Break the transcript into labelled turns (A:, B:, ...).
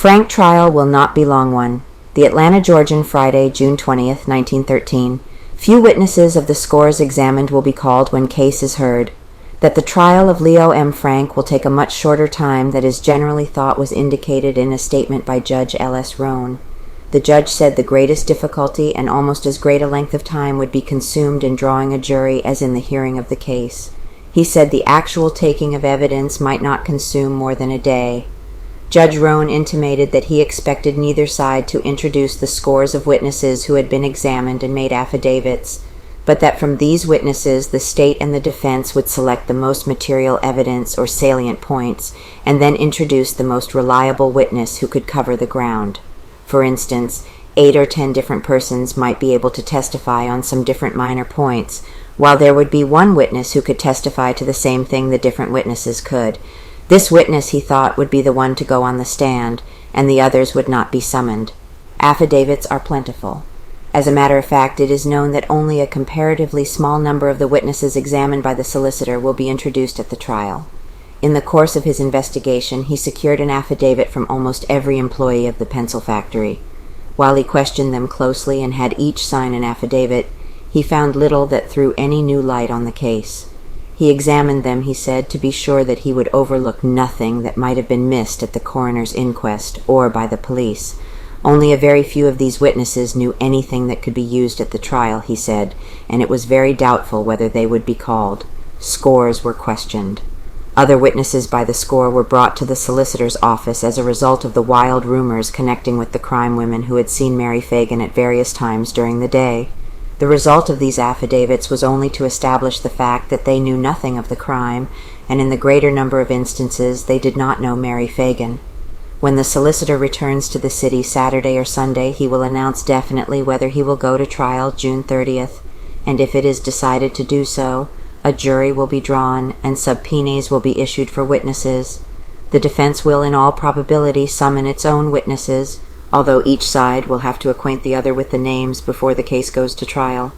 A: Frank trial will not be long one. The Atlanta Georgian, Friday, June 20th, 1913. Few witnesses of the scores examined will be called when case is heard. That the trial of Leo M. Frank will take a much shorter time than is generally thought was indicated in a statement by Judge L.S. Roan. The judge said the greatest difficulty and almost as great a length of time would be consumed in drawing a jury as in the hearing of the case. He said the actual taking of evidence might not consume more than a day. Judge Roan intimated that he expected neither side to introduce the scores of witnesses who had been examined and made affidavits, but that from these witnesses the state and the defense would select the most material evidence or salient points, and then introduce the most reliable witness who could cover the ground. For instance, 8 or 10 different persons might be able to testify on some different minor points, while there would be one witness who could testify to the same thing the different witnesses could. This witness, he thought, would be the one to go on the stand, and the others would not be summoned. Affidavits are plentiful. As a matter of fact, it is known that only a comparatively small number of the witnesses examined by the solicitor will be introduced at the trial. In the course of his investigation, he secured an affidavit from almost every employee of the pencil factory. While he questioned them closely and had each sign an affidavit, he found little that threw any new light on the case. He examined them, he said, to be sure that he would overlook nothing that might have been missed at the coroner's inquest or by the police. Only a very few of these witnesses knew anything that could be used at the trial, he said, and it was very doubtful whether they would be called. Scores were questioned. Other witnesses by the score were brought to the solicitor's office as a result of the wild rumors connecting with the crime women who had seen Mary Fagan at various times during the day. The result of these affidavits was only to establish the fact that they knew nothing of the crime, and in the greater number of instances they did not know Mary Fagan. When the solicitor returns to the city Saturday or Sunday, he will announce definitely whether he will go to trial June 30th, and if it is decided to do so, a jury will be drawn and subpoenas will be issued for witnesses. The defense will in all probability summon its own witnesses, although each side will have to acquaint the other with the names before the case goes to trial.